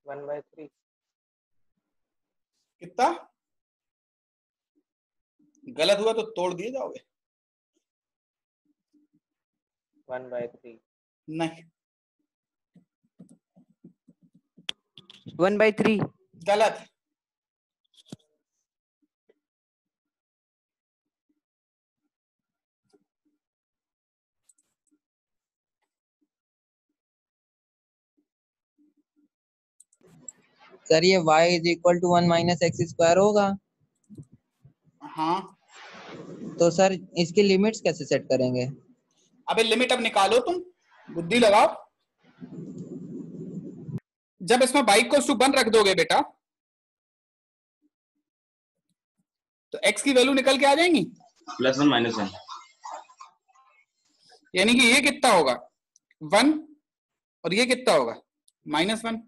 One by three. कितना? गलत हुआ तो तोड़ दिए जाओगे। 1/3। नहीं, 1/3। गलत। सर ये y is equal to 1 minus x square होगा। हाँ, तो सर इसकी लिमिट्स कैसे सेट करेंगे? अबे लिमिट अब निकालो, तुम बुद्धि लगाओ। जब इसमें y इक्वल्स टू 1 रख दोगे बेटा, तो x की वैल्यू निकल के आ जाएंगी, +1 -1। यानी कि ये कितना होगा 1 और ये कितना होगा -1।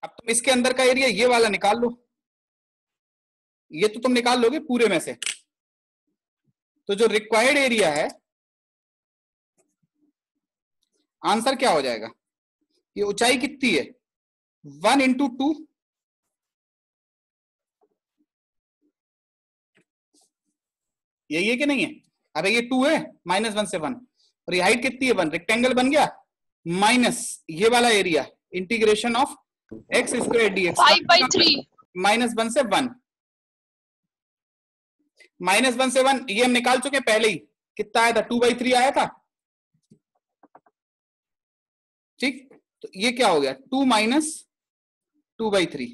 अब तुम इसके अंदर का एरिया ये वाला निकाल लो, ये तो तुम निकाल लोगे पूरे में से। तो जो रिक्वायर्ड एरिया है, आंसर क्या हो जाएगा? ये ऊंचाई कितनी है 1 × 2, यही है कि नहीं है? अबे ये 2 है -1 से 1, और ये हाइट कितनी है 1, रेक्टेंगल बन गया, माइनस ये वाला area integration of x² dx 5/3। -1 से 1, -1 से 1 ये हम निकाल चुके हैं पहले ही। कितना आया था? 2/3 आया था, ठीक। तो ये क्या हो गया 2 - 2/3।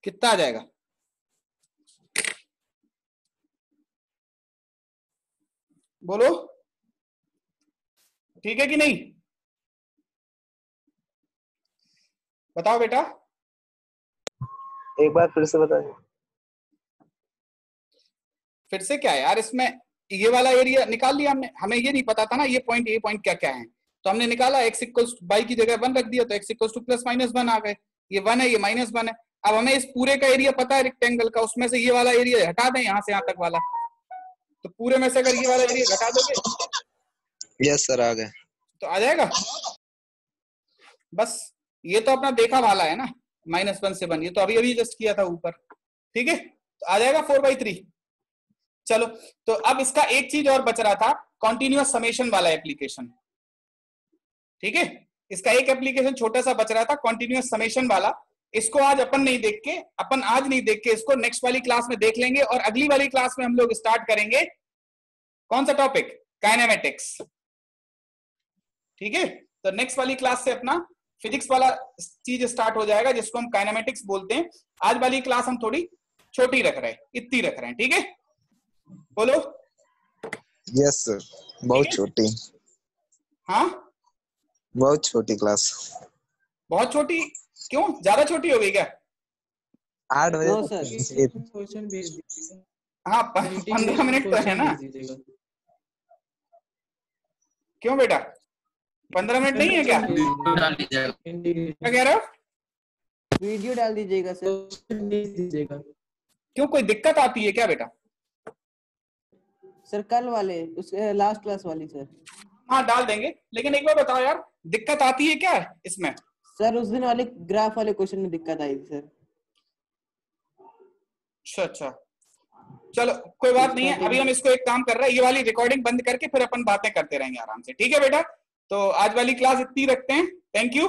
कितना आ जाएगा? बोलो, ठीक है कि नहीं? बताओ बेटा। एक बार फिर से बताइए। फिर से क्या है यार, इसमें ये वाला एरिया निकाल लिया हमने, हमें ये नहीं पता था ना ये पॉइंट क्या क्या है, तो हमने निकाला x इक्वल्स y की जगह 1 रख दिया, तो x इक्वल्स टू +-1 आ गए। ये 1 है, ये -1 है। अब हमें इस पूरे का एरिया पता है रेक्टेंगल का, उसमें से ये वाला एरिया हटा दें, यहां से यहां तक वाला, तो पूरे में से अगर ये वाला एरिया घटा दोगे, यस सर आ गए। तो आ जाएगा। बस ये तो अपना देखा वाला है ना, -1 से 1, ये तो अभी जस्ट किया था ऊपर, ठीक है। तो आ जाएगा 4/3। चलो, तो अब इसका एक चीज और बच रहा था, कॉन्टिन्यूअस समेशन वाला एप्लीकेशन। ठीक है, इसका एक एप्लीकेशन छोटा सा बच रहा था, कॉन्टिन्यूअस समेशन वाला। इसको आज अपन नहीं देख के, इसको नेक्स्ट वाली क्लास में देख लेंगे, और अगली वाली क्लास में हम लोग स्टार्ट करेंगे कौन सा टॉपिक, काइनेमेटिक्स। ठीक है, तो नेक्स्ट वाली क्लास से अपना फिजिक्स वाला चीज स्टार्ट हो जाएगा, जिसको हम काइनेमेटिक्स बोलते हैं। आज वाली क्लास हम थोड़ी छोटी रख रहे हैं, इतनी रख रहे हैं। ठीक है, बोलो। यस सर, बहुत छोटी। हाँ, बहुत छोटी क्लास। बहुत छोटी क्यों, ज्यादा छोटी हो गई क्या? 8 बजे नो तक सर। क्वेश्चन भेज दीजिएगा। हाँ, 15 मिनट तो है ना। क्यों बेटा, 15 मिनट नहीं है क्या? क्या कह रहे हो? वीडियो डाल दीजिएगा सर। दीजिएगा। क्यों, कोई दिक्कत आती है क्या बेटा? सर कल वाले, उस लास्ट क्लास वाली सर। हाँ, डाल देंगे, लेकिन एक बार बताओ यार, दिक्कत आती है क्या इसमें? सर उस दिन वाले ग्राफ वाले क्वेश्चन में दिक्कत आई थी सर। अच्छा, चलो कोई बात नहीं है। अभी हम इसको एक काम कर रहे हैं, ये वाली रिकॉर्डिंग बंद करके फिर अपन बातें करते रहेंगे आराम से। ठीक है बेटा, तो आज वाली क्लास इतनी रखते हैं। Thank you.